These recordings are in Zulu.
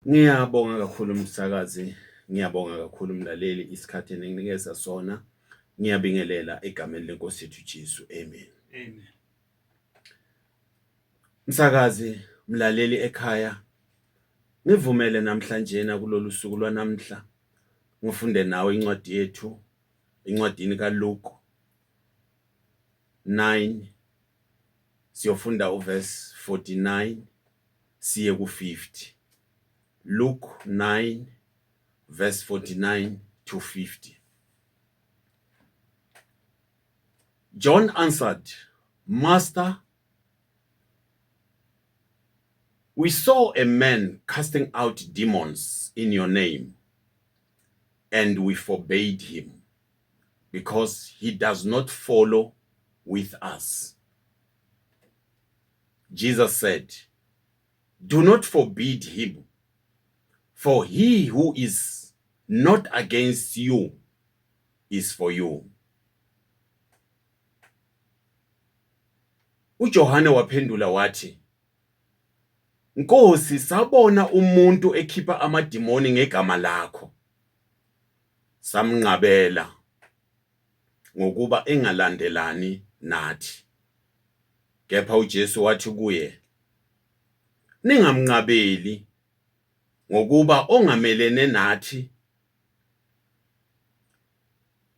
Ngiyabonga kakhulu umsakazi, ngiyabonga kakhulu umlaleli isikhathi enginikeza sona. Ngiyabingelela egameni lenkosi yethu Jesu. Amen. Amen. Msakazi, mlaleli ekhaya, ngivumele namhlanje kulolu suku lwanamhla ngifunde nawe incwadi yethu, incwadini kaLuke 9 siyofunda uverse 49 siye ku50. Luke 9 verse 49 to 50. John answered, "Master, we saw a man casting out demons in your name, and we forbade him, because he does not follow with us." Jesus said, "Do not forbid him, for he who is not against you is for you." UJohane waphendula wathi, "Nkosi, sabona umuntu ekhipha amadimoni ngegama lakho, samnqabela ngokuba engalandelani nathi." Kepha uJesu wathi kuye, "Ningamnqabeli, ngokuba ongamelene nathi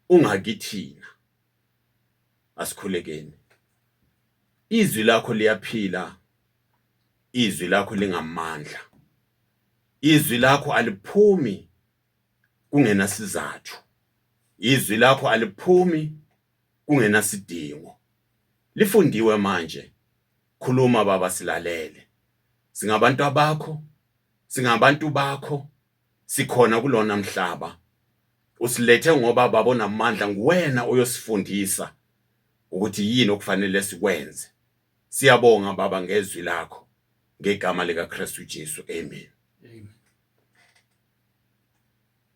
ungakithina." Asikhulekeni. Izwi lakho liyaphila, izwi lakho lingamandla, izwi lakho aliphumi kungena sizathu, izwi lakho aliphumi kungena sidingo. Lifundiwe manje, khuluma baba silalele. Singabantu abakho, singabantu bakho, sikhona kulona mhlaba. Usilethe ngoba babona amandla, nguwena oyosifundisa ukuthi yini okufanele sikwenze. Siyabonga baba ngezwi lakho, ngegama lika Kristu Jesu. Amen. Amen.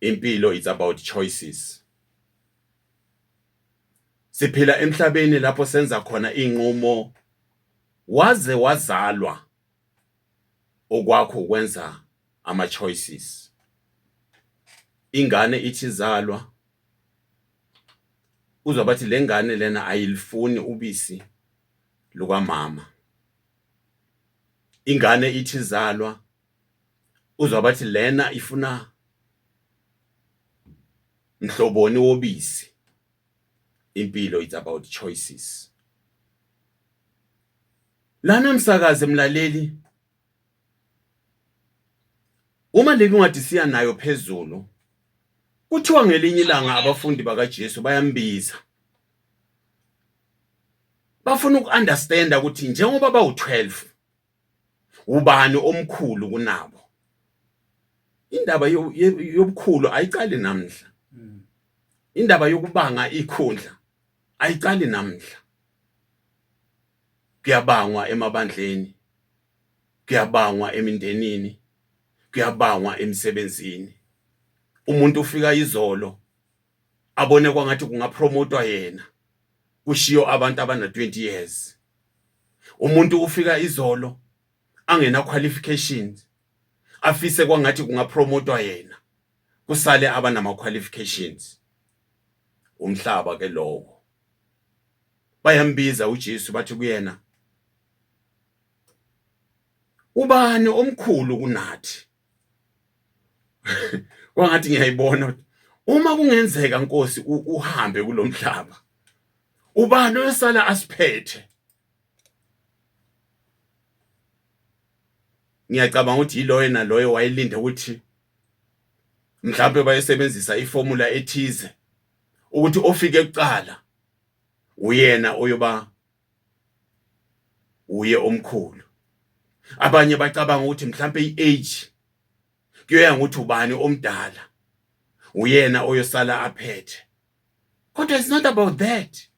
Impilo is about choices. Siphila emhlabeni lapho senza khona inqumo, waze wazalwa okwakho ukwenza ama choices. Ingane ithi izalwa uzwa bathi lengane lena ayilifuni ubisi lukamama. Ingane ithi izalwa uzwa bathi lena ifuna mhloboni wobisi. Impilo is about choices. Lana msakaze mlaleli, uma lencwadi siya nayo phezulu, kuthiwa ngelinye ilanga abafundi bakaJesu bayambiza. Bafuna ukunderstanda ukuthi njengoba bawu12 ubani omkhulu kunabo. Indaba yobukhulu ayiqali namhla. Indaba yokubanga ikhundla ayiqali namhla. Kuyabangwa emabandleni, kuyabangwa emindenini, kuyabangwa emsebenzini. Umuntu ufika izolo abone kwangathi kungapromotwa yena, kushiyo abantu abana 20 years. Umuntu ufika izolo angena qualifications, afise kwangathi kungapromotwa yena, kusale abanama qualifications. Umhlaba ke lowo. Bayambiza uJesu bathi kuyena, "Ubani omkhulu kunathi?" Kwangathi ngiyayibona uma kungenzeka Nkosi uhambe kulomhlaba, ubani oyosala asiphethe? Ngiyacabanga ukuthi yiloyo naloyo wayelinde ukuthi mhlawumbe bayesebenzisa iformula ethize ukuthi ofike ekuqala uyena oyoba uye omkhulu. Abanye bacabanga ukuthi mhlawumbe iage kuyoya ngokuthi ubani omdala uyena oyosala aphethe. Kodwa it's not about that.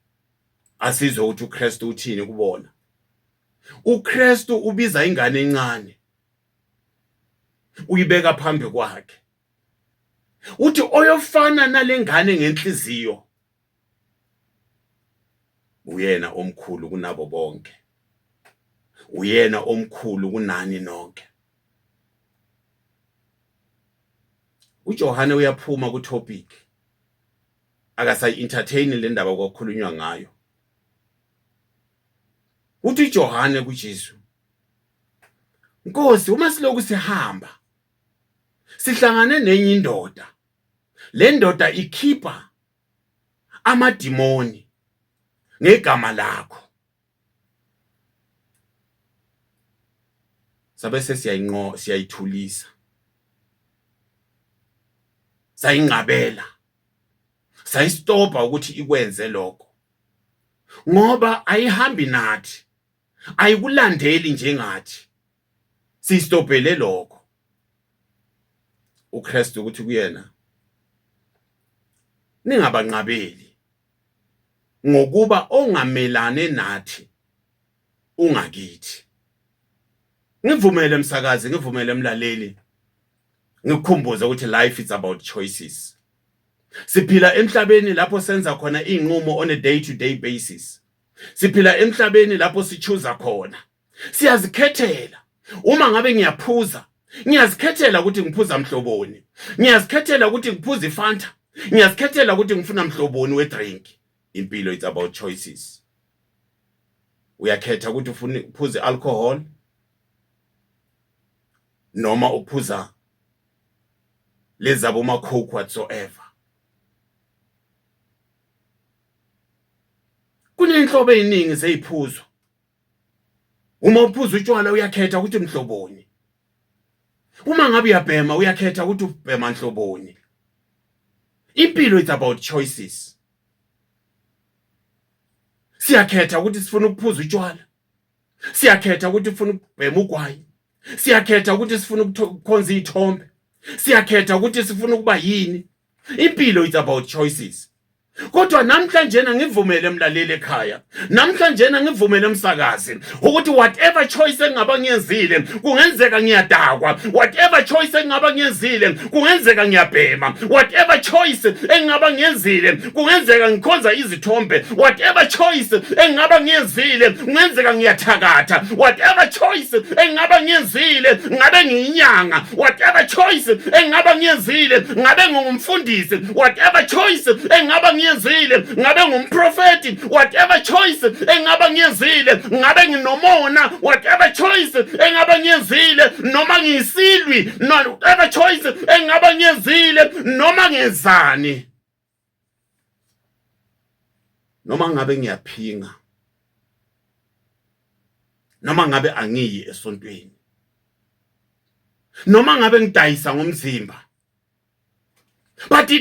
Asizwe ukuthi uKristu uthini kubona. uKristu ubiza ingane encane, uyibeka phambi kwakhe, uthi oyofana nalengane ngenhliziyo uyena omkhulu kunabo bonke, uyena omkhulu kunani nonke. uJohane uyaphuma ku topic akasayi entertain le ndaba okukhulunywa ngayo. Uthi uJohane kuJesu, Nkosi, uma siloku sihamba sihlangane nenye indoda, le ndoda ikhipha amadimoni ngegama lakho. Sabe siyayithulisa, sayingabela, sayistopa ukuthi ikwenze lokho, ngoba ayihambi nathi, ayikulandeli njengathi, sistopele lokho. uKristu ukuthi kuyena, ningabanqabeli ngokuba ongamelane nathi ungakithi. Ngivumele msakazi, ngivumele mlaleli, ngikukhumbuze ukuthi life is about choices. Siphila emhlabeni lapho senza khona inqumo on a day to day basis. Siphila emhlabeni lapho sichoose khona. Siyazikhethela. Uma ngabe ngiyaphuza, ngiyazikhethela ukuthi ngiphuza mhloboni. Ngiyazikhethela ukuthi ngiphuza iFanta. Ngiyazikhethela ukuthi ngifuna mhloboni we drink. Impilo it's about choices. Uyakhetha ukuthi ufuna ukuphuza alcohol noma uphuza lezabo ma coke whatsoever. Kunenhlobo eziningi zeziphuzo. Uma uphuza utshwala uyakhetha ukuthi mhloboni. Uma ngabe uyabhema uyakhetha ukuthi ubhema mhloboni. Impilo it's about choices. Siyakhetha ukuthi sifuna ukuphuza utshwala. Siyakhetha ukuthi sifuna ukubhema ugwayi. Siyakhetha ukuthi sifuna ukukhonza izithombe. Siyakhetha ukuthi sifuna ukuba yini. Impilo it's about choices. Kodwa namhlanje ngivumele emlaleli ekhaya, namhlanje ngivumele emsakazi ukuthi whatever choice engaba ngiyenzile kungenzeka ngiyadakwa, whatever choice engaba ngiyenzile kungenzeka ngiyabhema, whatever choice engaba ngiyenzile kungenzeka ngikhonza izithombe, whatever choice engaba ngiyenzile kungenzeka ngiyathakatha, whatever choice engaba ngiyenzile ngabe ngiyinyanga, whatever choice engaba ngiyenzile ngabe ngumfundisi, whatever choice engaba ngiyenzile ngabe ngumprofeti, whatever choice engaba ngiyenzile ngabe nginomona, whatever choice engaba ngiyenzile noma ngiyisilwi, whatever choice engaba ngiyenzile noma ngezani, noma ngabe ngiyaphinga, noma ngabe angiyi esontweni, noma ngabe ngidayisa ngomzimba. But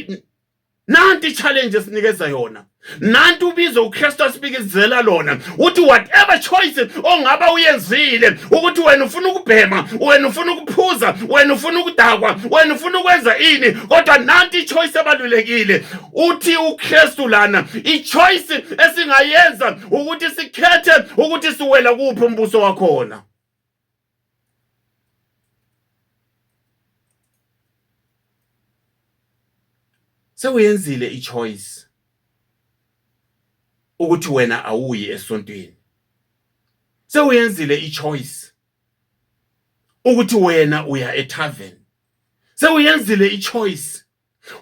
nanti challenge esinikeza yona, nanti ubizo uKristu asibikezela lona, uthi whatever choice ongaba uyenzile, ukuthi wena ufuna ukubhema, wena ufuna ukuphuza, wena ufuna ukudakwa, wena ufuna ukwenza ini, kodwa nanti choice ebalulekile, uthi uKristu lana, ichoice esingayenza ukuthi sikhethe ukuthi siwela kuphi umbuso wakhona. Sewuyenzile ichoice ukuthi wena awuyi esontweni. Sewuyenzile ichoice ukuthi wena uya etavern. Sewuyenzile ichoice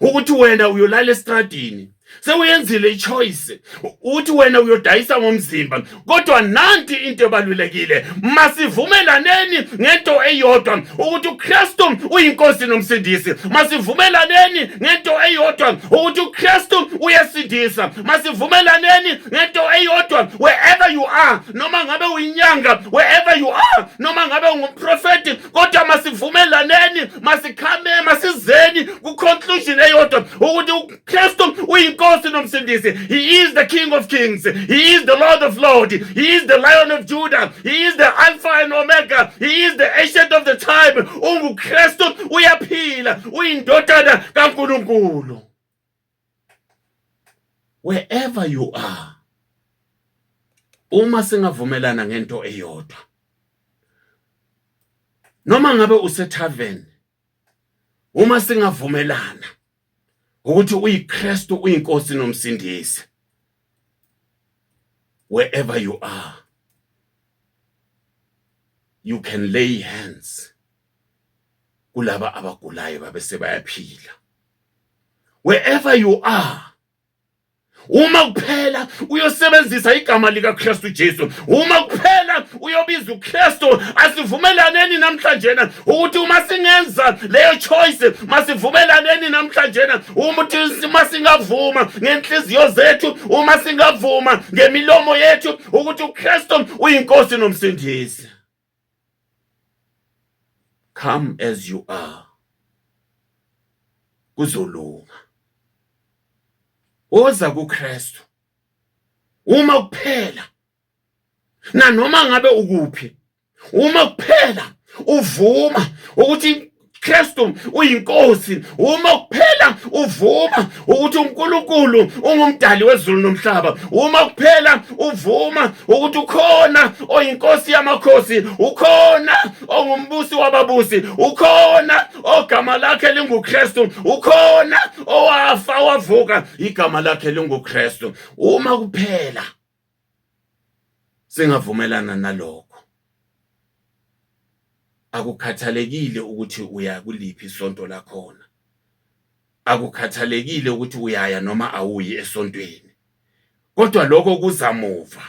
ukuthi wena uyolala estradini. Sewuyenzile ichoice ukuthi wena uyodayisa ngomzimba. Kodwa nanti into ebalulekile, masivumelaneni ngento eyodwa ukuthi uKristu uyinkosi nomsindisi. Masivumelaneni ngento eyodwa ukuthi uKristu uyasindisa. Masivumelaneni ngento eyodwa, wherever you are, noma ngabe uyinyanga, wherever you are, noma ngabe ungumprofeti, kodwa masivumelaneni, masikhame, masizeni ku conclusion eyodwa ukuthi uKristu uyinkosi nomsindisi. He is the King of Kings. He is the Lord of Lords. He is the Lion of Judah. He is the Alpha and Omega. He is the Ancient of the Time. UKristu uyaphila, uyindodana kaNkulunkulu. Wherever you are, uma singavumelana ngento eyodwa, noma ngabe usetavern, uma singavumelana ukuthi uyiKristu uyinkosi nomsindisi, wherever you are, you can lay hands kulaba abagulayo babe sebayaphila. Wherever you are, uma kuphela uyosebenzisa igama lika Kristu Jesu, uma kuphela uyobiza uKristu, asivumelaneni namhlanje ukuthi uma singenza leyo choice, masivumelaneni namhlanje ukuthi masingavuma ngenhliziyo zethu, uma singavuma ngemilomo yethu ukuthi uKristu uyinkosi nomsindisi. Come as you are, kuzolunga. Oza kuKristu uma kuphela, na noma ngabe ukuphi, uma kuphela uvuma ukuthi Kristu uyinkosi, uma kuphela uvuma ukuthi uNkulunkulu ungumdali wezulu nomhlaba, uma kuphela uvuma ukuthi ukhona oyinkosi yamakhosi, ukhona ongumbusi wababusi, ukhona ogama lakhe linguKristu, ukhona owafa wavuka igama lakhe linguKristu. Uma kuphela singavumelana nalokho, akukhathalekile ukuthi uya kuliphi isonto lakhona, akukhathalekile ukuthi uyaya noma awuyi esontweni, kodwa lokho kuzamuva.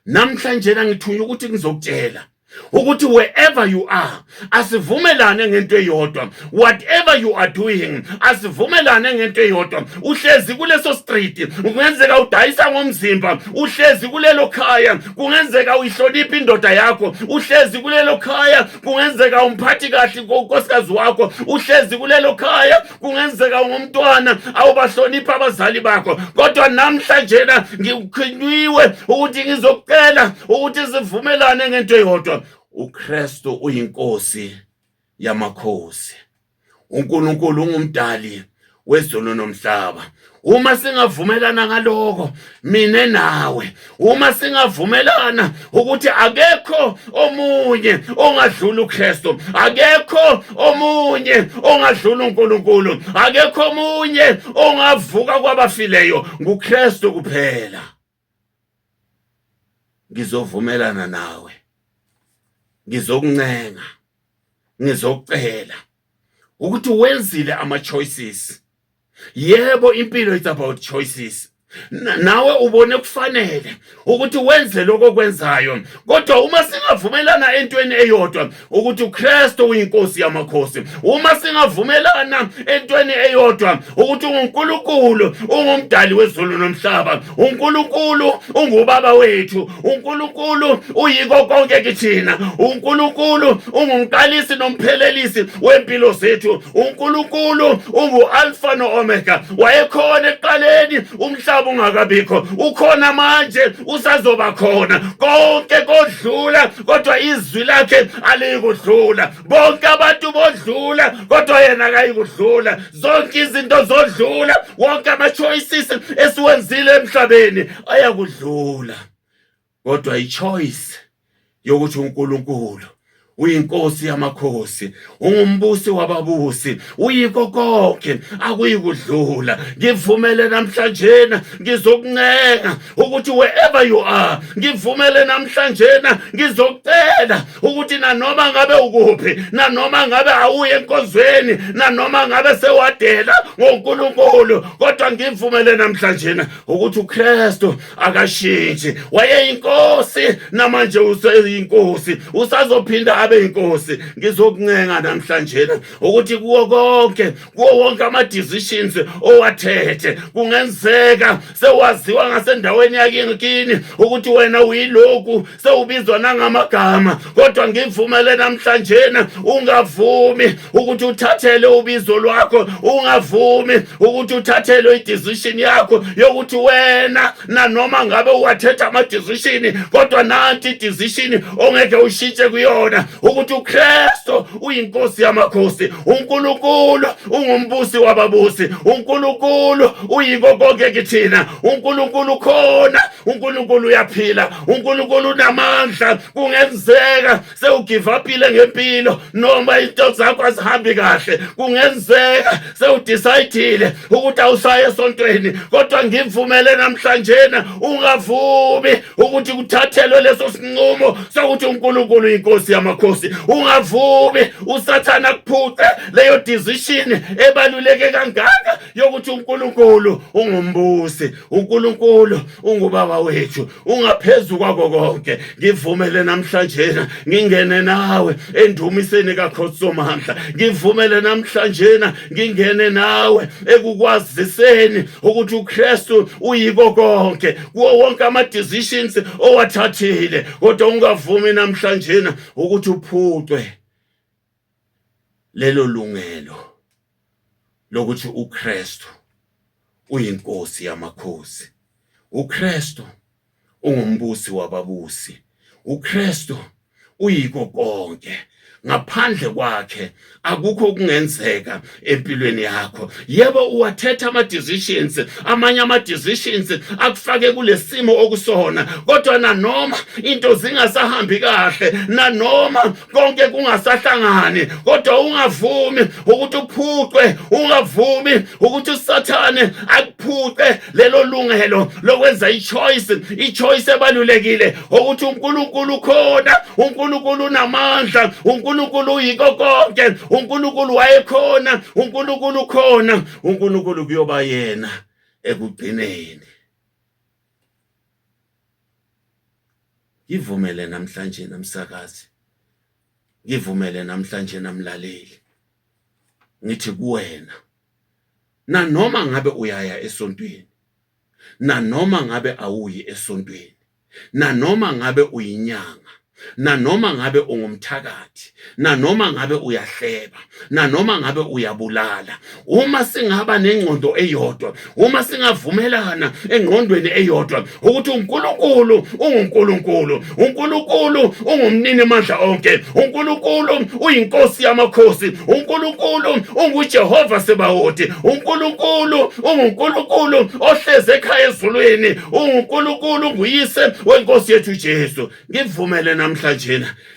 Namhlanje ngithunywa ukuthi ngizokutshela ukuthi wherever you are, asivumelane ngento eyodwa. Whatever you are doing, asivumelane ngento eyodwa. Uhlezi kuleso street, kungenzeka udayisa ngomzimba, uhlezi kulelo khaya, kungenzeka uyihlonipha indoda yakho, uhlezi kulelo khaya, kungenzeka umphathi kahle unkosikazi wakho, uhlezi kulelo khaya, kungenzeka ungumntwana awubahlonipha abazali bakho, kodwa namhlanje ngikhinywe ukuthi ngizokucela ukuthi sivumelane ngento eyodwa. uKristu uyinkosi yamakhosi, uNkulunkulu ungumdali wezulu nomhlaba. Uma singavumelana ngaloko mina nawe, uma singavumelana ukuthi akekho omunye ongadlula uKristu, akekho omunye ongadlula uNkulunkulu, akekho omunye ongavuka kwabafileyo, nguKristu kuphela, ngizovumelana nawe, ngizokuncenga, ngizokucela ukuthi wenzile ama-choices. Yebo, impilo it's about choices. Nawe ubone kufanele ukuthi wenze lokho kwenzayo, kodwa uma singavumelana entweni eyodwa ukuthi uKristu uyinkosi yamakhosi, uma singavumelana entweni eyodwa ukuthi uNkulunkulu ungumdali wezulu nomhlaba, uNkulunkulu ungubaba wethu, uNkulunkulu uyiko konke kithina, uNkulunkulu ungumqalisi nomphelelisi wempilo zethu, uNkulunkulu ungu-Alpha no-Omega, wayekhona ekuqaleni umhlaba ungakabikho, ukhona manje, usazoba khona, konke kodlula kodwa izwi lakhe alikudlula, bonke abantu bodlula kodwa yena akayikudlula, zonke izinto zodlula, wonke ama-choices esiwenzile emhlabeni ayakudlula, kodwa i-choice yokuthi uNkulunkulu uyinkosi yamakhosi, ungumbusi wababusi, uyiko konke akuyikudlula. Ngivumele namhlanje ngizokuncenga ukuthi wherever you are, ngivumele namhlanje ngizokucela ukuthi nanoma ngabe ukuphi, nanoma ngabe awuye enkonzweni, nanoma ngabe sewadela ngoNkulunkulu, kodwa ngivumele namhlanje ukuthi uKristu akashintshi, wayeyinkosi namanje useyinkosi, usazophinda abe inkosi. Ngizokuncenga namhlanje ukuthi kuwo wonke ama-decisions owathethe, kungenzeka sewaziwa ngasendaweni yakini ukuthi wena uyilokhu, sewubizwa nangamagama, kodwa ngivumele namhlanje ungavumi ukuthi uthathele ubizo lwakho, ungavumi ukuthi uthathele i-decision yakho yokuthi wena nanoma ngabe wathetha ama-decision, kodwa nanti i-decision ongeke ushintshe kuyona, ukuthi uKristu uyinkosi yamakhosi, uNkulunkulu ungumbusi wababusi, uNkulunkulu uyiko konke kithina, uNkulunkulu khona, uNkulunkulu uyaphila, uNkulunkulu unamandla. Kungenzeka sewugive upile ngempilo noma into zakho azihambi kahle, kungenzeka sewudecidile ukuthi awusaye esontweni, kodwa ngivumele namhlanje ungavumi ukuthi uthathelwe leso sinqumo sokuthi uNkulunkulu uyinkosi yamakhosi. yamakhosi. Ungavumi usathana kuphuce leyo decision ebaluleke kangaka yokuthi uNkulunkulu ungumbusi, uNkulunkulu ungubaba wethu, ungaphezulu kwako konke. Ngivumele namhlanje ngingene nawe endumiseni kaKhosi Somandla. Ngivumele namhlanje ngingene nawe ekukwaziseni ukuthi uKristu uyiko konke kuwo wonke ama decisions owathathile. Kodwa ungavumi namhlanje ukuthi uphucwe lelo lungelo lokuthi uKristu uyinkosi yamakhosi, uKristu ungumbusi wababusi, uKristu uyiko konke. Ngaphandle kwakhe akukho okungenzeka empilweni yakho. Yebo uwathetha ama decisions, amanye ama decisions akufake kulesimo okusona, kodwa nanoma into zingasahambi kahle, nanoma konke kungasahlangani, kodwa ungavumi ukuthi uphucwe, ungavumi ukuthi uSathane akuphuce lelo lungelo lokwenza ichoice ebalulekile ukuthi uNkulunkulu khona, uNkulunkulu unamandla, uNkulunkulu uyiko konke, uNkulunkulu wayekhona, uNkulunkulu khona, uNkulunkulu kuyoba yena ekugcineni. Ngivumele namhlanje namsakazi, ngivumele namhlanje namlaleli, ngithi kuwena, nanoma ngabe uyaya esontweni, nanoma ngabe awuyi esontweni, nanoma ngabe uyinyanga, nanoma ngabe ungumthakathi, nanoma ngabe uyahleba, nanoma ngabe uyabulala, uma singaba nengqondo eyodwa, uma singavumelana engqondweni eyodwa ukuthi uNkulunkulu unguNkulunkulu, uNkulunkulu ungumnini mandla onke, uNkulunkulu uyinkosi yamakhosi, uNkulunkulu unguJehova Sebawothi, uNkulunkulu unguNkulunkulu ohleze ekhaya ezulwini, uNkulunkulu nguyise wenkosi yethu Jesu. Ngivumele namhlanje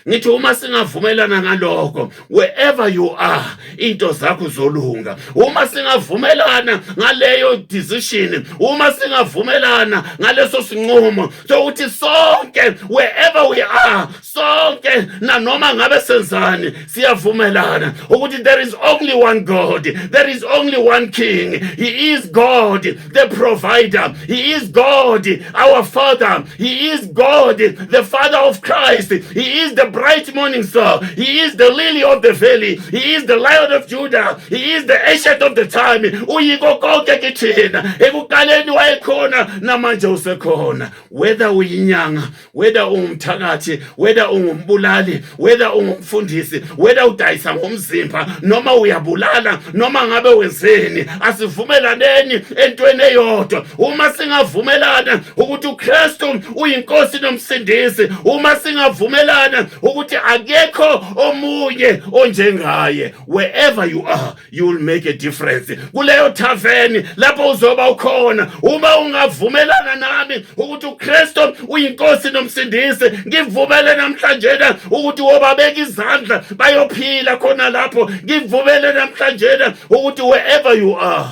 ngithi uma singavumelana ngalokho, wherever you are into zakho zolunga. Uma singavumelana ngaleyo decision, uma singavumelana ngaleso sinqumo sokuthi sonke wherever we are, sonke nanoma ngabe senzani siyavumelana ukuthi there is only one God, there is only one King. He is God the provider, He is God our Father, He is God the Father of Christ, He is the bright morning star, He is the lily of the valley, He is the Lion of Judah, He is the ancient of the time. Uyiko konke kithina, ekuqaleni wayekhona namanje usekhona. Whether uyinyanga, whether ungumthakathi, whether ungumbulali, whether ungumfundisi, whether udayisa ngomzimba, noma uyabulala, noma ngabe wenzeni, asivumelaneni entweni eyodwa. Uma singavumelana ukuthi uKristu uyinkosi nomsindisi, uma singavumelana ukuthi akekho omunye onjengaye, wherever you are, you will make a difference. Kuleyo taveni lapho uzoba ukhona, uma ungavumelana nami ukuthi uKristu uyinkosi nomsindisi, ngivumele namhlanje ukuthi wobabeka izandla bayophila khona lapho. Ngivumele namhlanje ukuthi wherever you are,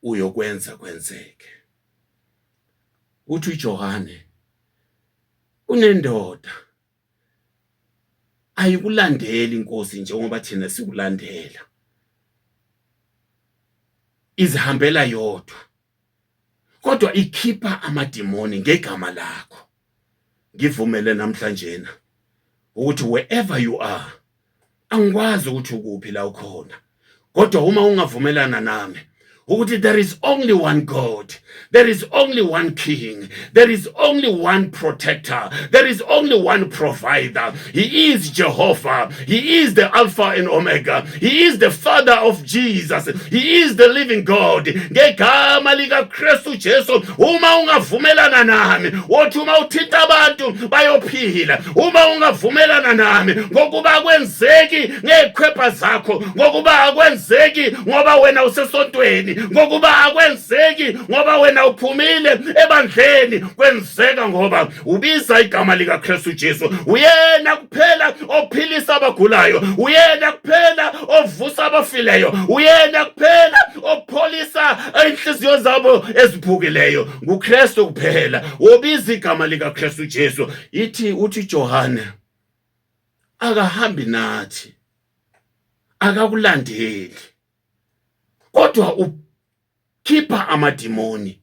uyokwenza kwenzeke. Uthi uJohane unendoda ayikulandeli inkosi njengoba thina sikulandela, izihambela yodwa, kodwa ikhipha amadimoni ngegama lakho. Ngivumele namhlanje ukuthi wherever you are, angikwazi ukuthi ukuphi la ukhona, kodwa uma ungavumelana nami ukuthi there is only one God, there is only one King, there is only one protector, there is only one provider. He is Jehovah, He is the Alpha and Omega, He is the Father of Jesus, He is the living God. Ngegama likaKristu Jesu, uma ungavumelana nami wothi uma uthinta abantu bayophila, uma ungavumelana nami ngokuba kwenzeki ngekhwepha zakho, ngokuba akwenzeki ngoba wena usesontweni, ngokuba akwenzeki ngoba wena uphumile ebandleni, kwenzeka ngoba ubiza igama likaKristu Jesu. Uyena kuphela ophilisa abagulayo, uyena kuphela ovusa abafileyo, uyena kuphela opholisa inhliziyo zabo eziphukileyo. nguKristu kuphela. Ubiza igama likaKristu Jesu. uthi Johane, akahambi nathi, akakulandeli, kodwa ukhipha amadimoni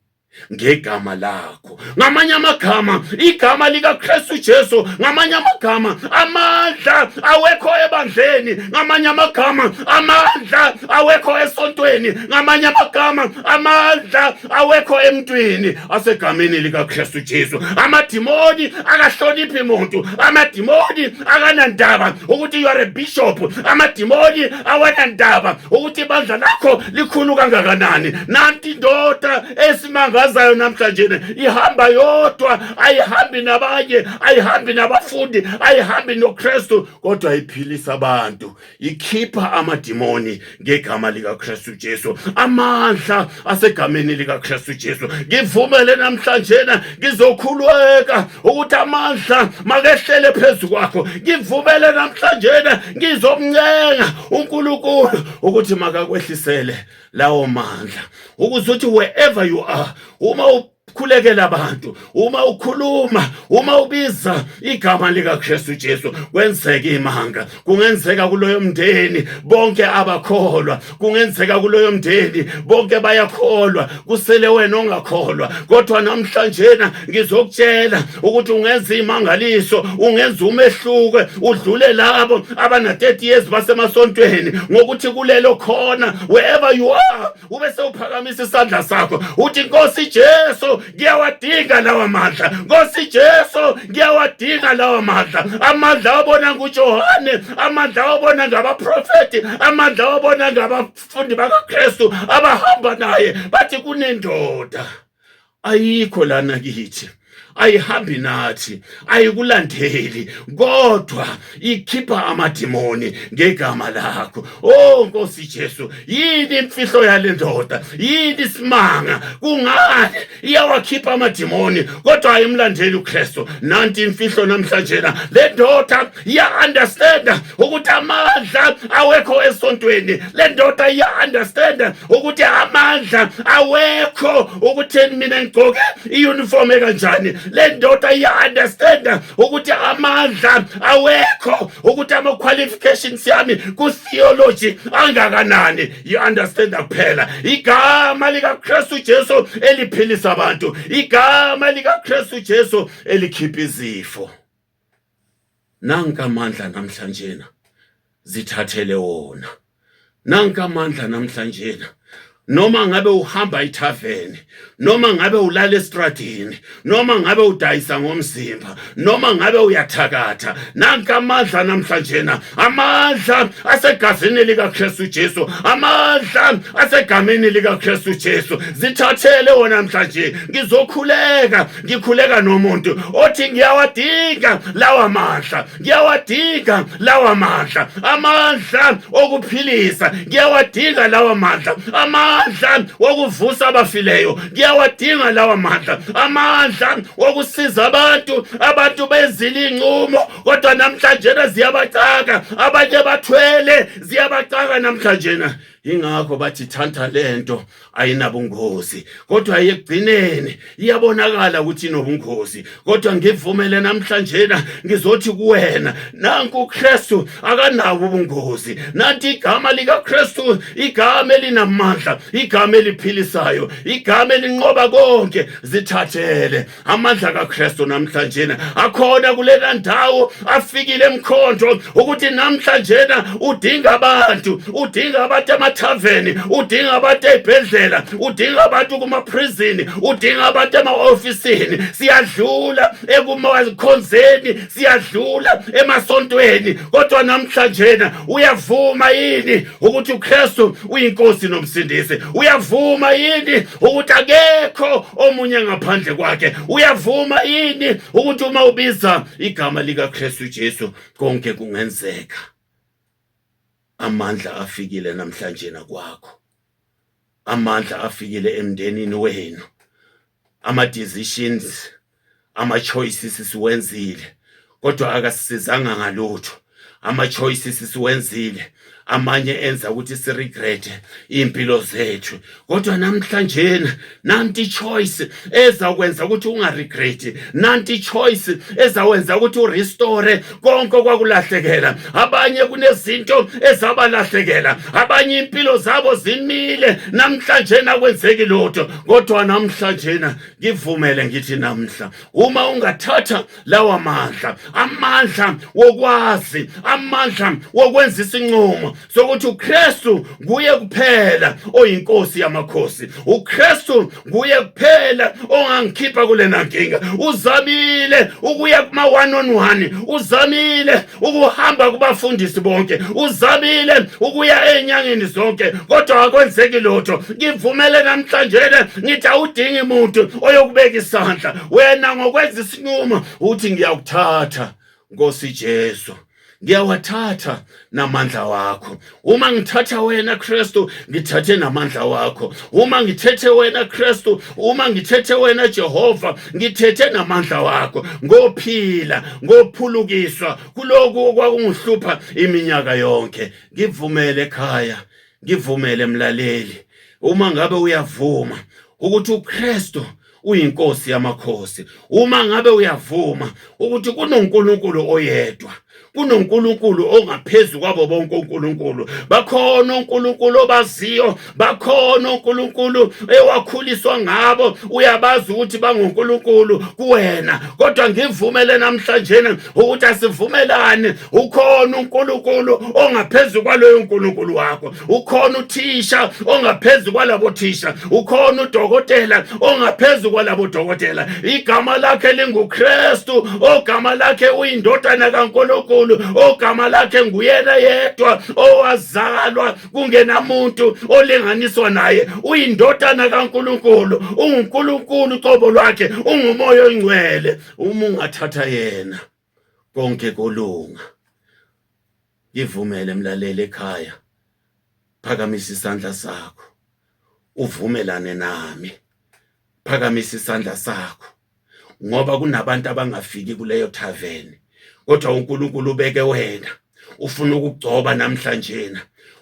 ngegama lakho. Ngamanye amagama, igama likaKristu Jesu, ngamanye amagama, amandla awekho ebandleni, ngamanye amagama, amandla awekho esontweni, ngamanye amagama, amandla awekho emntwini, asegameni likaKristu Jesu. Amadimoni akahloniphi umuntu, amadimoni akanandaba ukuthi you are a bishop, amadimoni awanandaba ukuthi ibandla lakho likhulu kangakanani. Nanti indoda esimanga namhlanje ihamba yodwa, ayihambi nabanye, ayihambi nabafundi, ayihambi noKristu, kodwa iphilisa abantu, ikhipha amadimoni ngegama likaKristu Jesu. Amandla asegameni likaKristu Jesu. Ngivumele namhlanje ngizokhuleka ukuthi amandla makehlele phezu kwakho. Ngivumele namhlanje ngizomncenga uNkulunkulu ukuthi makakwehlisele lawo mandla, ukuzuthi wherever you are, uma ukhulekela abantu, uma ukhuluma, uma ubiza igama likaKristu Jesu, kwenzeka imanga. Kungenzeka kuloyo mndeni bonke abakholwa, kungenzeka kuloyo mndeni bonke bayakholwa, kusele wena ongakholwa, kodwa namhlanje ngizokutshela ukuthi ungenza imangaliso, ungenza umehluko, udlule labo abana 30 years basemasontweni, ngokuthi kulelo khona wherever you are ube sewuphakamisa isandla sakho uthi Nkosi Jesu, ngiyawadinga lawa mandla. Nkosi Jesu, ngiyawadinga lawa mandla. Amandla abona nguJohane, amandla abona ngabaprofeti, amandla abona ngabafundi bakaKristu abahamba naye, bathi kunendoda ayikho lana kithi, ayihambi nathi, ayikulandeli, kodwa ikhipha amadimoni ngegama lakho. Oh Nkosi Jesu, yini imfihlo yale ndoda? Yini isimanga? Kungani iyawakhipha amadimoni kodwa ayimlandeli uKristu? Nanti imfihlo namhlanje, le ndoda iya-understand ukuthi amandla awekho esontweni. Le ndoda iya-understand ukuthi amandla awekho ukuthi mina ngigqoke i-uniform ekanjani. Le ndoda iya-understand ukuthi amandla awekho ukuthi ama-qualifications yami ku-theology angakanani. You-understand kuphela igama likaKristu Jesu eliphilisa abantu, igama likaKristu Jesu elikhipha izifo. Nanka amandla namhlanje, zithathele wona. Nanka amandla namhlanje, noma ngabe uhamba ithaveni, noma ngabe ulala estradini, noma ngabe udayisa ngomzimba, noma ngabe uyathakatha, nanka amandla namhlanje, amandla asegazini likaKristu Jesu, amandla asegameni likaKristu Jesu, zithathele wona namhlanje. Ngizokhuleka, ngikhuleka nomuntu othi ngiyawadinga lawa mandla, ngiyawadinga lawa mandla, amandla okuphilisa, ngiyawadinga lawa mandla, amandla wokuvusa abafileyo, ngiyawadinga lawa mandla, amandla wokusiza abantu bezile inqumo, kodwa namhlanje ziyabacaka, abanye bathwele ziyabacaka namhlanje. Ingakho bathi thanta lento ayinabungozi, kodwa ekugcineni iyabonakala ukuthi inobungozi. Kodwa ngivumele namhlanje ngizothi kuwena, nanku uKristu akanabo ubungozi. Nanti igama likaKristu, igama elinamandla, igama eliphilisayo, igama elinqoba konke. Zithathele amandla kaKristu namhlanje. Akhona kulela ndawo afikile emkhonto ukuthi namhlanje udinga abantu, udinga abantu taveni, udinga abantu ezibhedlela, udinga abantu kuma-prison, udinga abantu ema-ofisini. Siyadlula ekumakhonzeni, siyadlula emasontweni, kodwa namhlanje uyavuma yini ukuthi uKristu uyinkosi nomsindisi? Uyavuma yini ukuthi akekho omunye ngaphandle kwakhe? Uyavuma yini ukuthi uma ubiza igama likaKristu Jesu konke kungenzeka? Amandla afikile namhlanje kwakho. amandla afikile emndenini wenu, ama decisions, ama choices siwenzile kodwa akasisizanga ngalutho. Ama choices siwenzile, amanye enza ukuthi si regret impilo zethu, kodwa namhlanje nanti choice ezakwenza ukuthi unga regret, nanti choice ezawenza ukuthi u restore konke kwakulahlekela. Abanye kunezinto ezabalahlekela, abanye impilo zabo zimile, namhlanje akwenzeki lutho, kodwa namhlanje ngivumele ngithi namhla uma ungathatha lawa amandla wokwazi, amandla wokwenza isinqumo sokuthi uKristu nguye kuphela oyinkosi yamakhosi, uKristu nguye kuphela ongangikhipha kulena nkinga. Uzamile ukuya kuma one on one, uzamile ukuhamba kubafundisi bonke, uzamile ukuya enyangeni zonke, kodwa akwenzeki lutho. Ngivumele namhlanje ngithi awudingi umuntu oyokubeka isandla, wena ngokwenza isinqumo uthi ngiyakuthatha Nkosi Jesu, ngiyawathatha namandla wakho. Uma ngithatha wena Kristu, ngithathe namandla wakho. Uma ngithethe wena Kristu, uma ngithethe wena Jehova, ngithethe namandla wakho. Ngophila, ngophulukiswa kuloko okwakungihlupha iminyaka yonke. Ngivumele ekhaya, ngivumele mlaleli, uma ngabe uyavuma ukuthi uKristu uyinkosi yamakhosi, uma ngabe uyavuma ukuthi kunoNkulunkulu oyedwa, kunoNkulunkulu ongaphezulu kwabo bonke uNkulunkulu, bakhona uNkulunkulu obaziyo, bakhona uNkulunkulu ewakhuliswa ngabo, uyabazi ukuthi banguNkulunkulu kuwena. Kodwa ngivumele namhlanje ukuthi asivumelane, ukhona uNkulunkulu ongaphezulu kwaloyo uNkulunkulu wakho, ukhona uthisha ongaphezulu kwalabo thisha, ukhona udokotela ongaphezulu kwalabo dokotela. Igama lakhe linguKristu, ogama lakhe uyindodana kaNkulunkulu, ogama lakhe nguyena yedwa owazalwa kungenamuntu olinganiswa naye. Uyindodana kaNkulunkulu, unguNkulunkulu qobo lwakhe, ungumoya oyingcwele. Uma ungathatha yena konke kolunga. Ngivumele mlaleli ekhaya, phakamisa isandla sakho uvumelane nami, phakamisa isandla sakho, ngoba kunabantu abangafiki kuleyo tavern, kodwa uNkulunkulu ubeke wena, ufuna ukugcoba namhlanje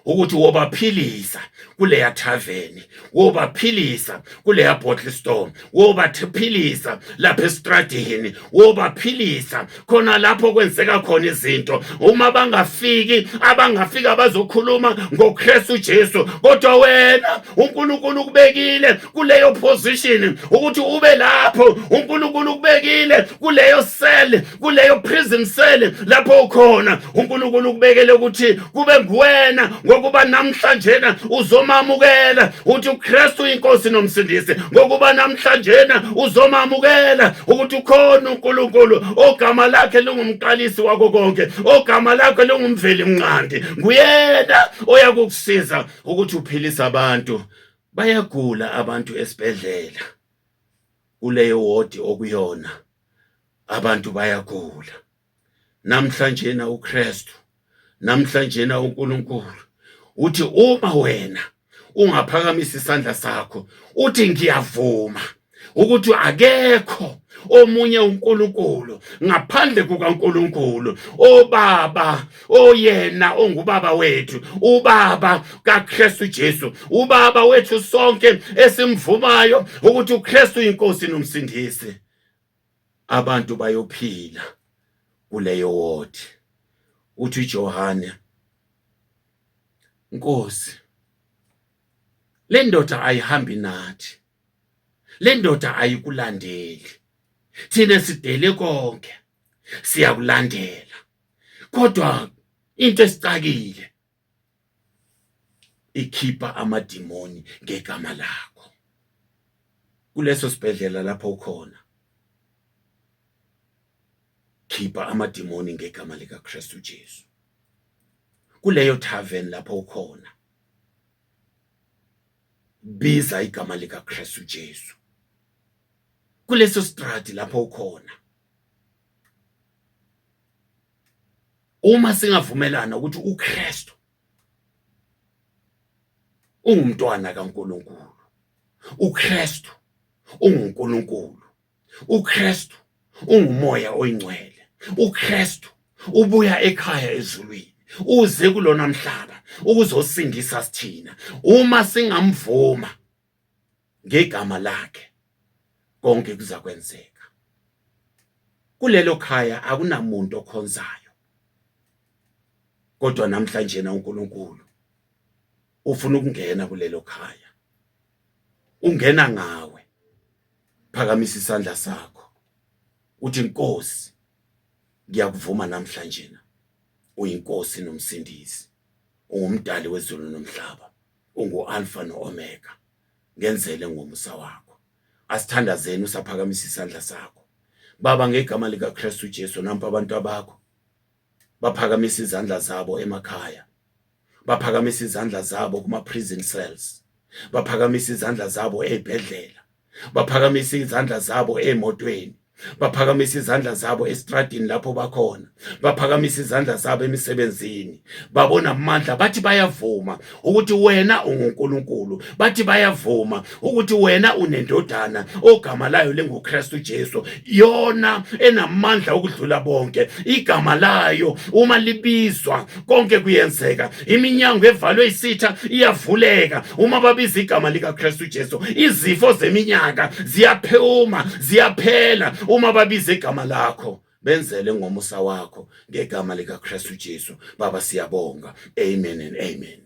ukuthi wobaphilisa kuleya tavern, wobaphilisa kuleya bottle store, wobaphilisa lapha estradini, wobaphilisa khona lapho kwenzeka khona izinto. Uma abangafika bazokhuluma ngoKristu Jesu, kodwa wena uNkulunkulu ukubekile kuleyo position ukuthi ube lapho. uNkulunkulu ukubekile kuleyo cell, kuleyo prison cell lapho ukhona. uNkulunkulu ukubekele ukuthi kube nguwena, ngokuba namhlanje uzomamukela ukuthi uKristu uyinkosi nomsindisi, ngokuba namhlanje uzomamukela ukuthi ukhona uNkulunkulu ogama lakhe lingumqalisi wako konke, ogama lakhe lingumveli mnqandi. Nguyena oyakukusiza ukuthi uphilise abantu. Bayagula abantu esibhedlela, kuleyo ward okuyona abantu bayagula. Namhlanje uKristu, namhlanje uNkulunkulu uthi uma wena ungaphakamisa isandla sakho uthi ngiyavuma ukuthi akekho omunye uNkulunkulu ngaphandle kukaNkulunkulu, oBaba, oyena ongubaba wethu, uBaba kaKristu Jesu, uBaba wethu sonke esimvumayo ukuthi uKristu uyinkosi nomsindisi. Abantu bayophila kuleyo ward. Uthi uJohane, Nkosi, le ndoda ayihambi nathi, le ndoda ayikulandeli, thina sidele konke siyakulandela, kodwa into esicakile ikhipha amadimoni ngegama lakho. Kuleso sibhedlela lapho ukhona, khipha amadimoni ngegama likaKristu Jesu. Kuleyo tavern lapho ukhona, biza igama likaKristu Jesu. Kuleso strati lapho ukhona, uma singavumelana ukuthi uKristu ungumntwana kaNkulunkulu. uKristu unguNkulunkulu. uKristu ungumoya oyingcwele. uKristu ubuya ekhaya ezulwini uze kulona mhlaba ukuzosindisa sithina. Uma singamvuma ngegama lakhe konke kuzakwenzeka. Kulelo khaya akunamuntu okhonzayo, kodwa namhlanje na uNkulunkulu ufuna ukungena kulelo khaya. Ungena ngawe. Phakamisa isandla sakho uthi Nkosi, ngiyakuvuma namhlanje na uyinkosi nomsindisi. Ungumdali wezulu nomhlaba. Ungu-Alpha no-Omega. Ngenzele ngomusa wakho. Asithandazeni usaphakamisa isandla sakho. Baba, ngegama likaKristu Jesu, nampa abantu bakho baphakamisa izandla zabo emakhaya. Baphakamisa izandla zabo kuma-prison cells. Baphakamisa izandla zabo ezibhedlela. Baphakamisa izandla zabo emotweni. Baphakamisa izandla zabo estradini lapho bakhona. Baphakamisa izandla zabo emisebenzini. Babona amandla, bathi bayavuma ukuthi wena unguNkulunkulu. Bathi bayavuma ukuthi wena unendodana ogama layo linguKristu Jesu, yona enamandla ukudlula bonke. Igama layo uma libizwa konke kuyenzeka. Iminyango evalwe isitha iyavuleka uma babiza igama likaKristu Jesu. Izifo zeminyaka ziyaphuma, ziyaphela uma babiza igama lakho. Benzele ngomusa wakho ngegama likaKristu Jesu. Baba, siyabonga. Amen and amen.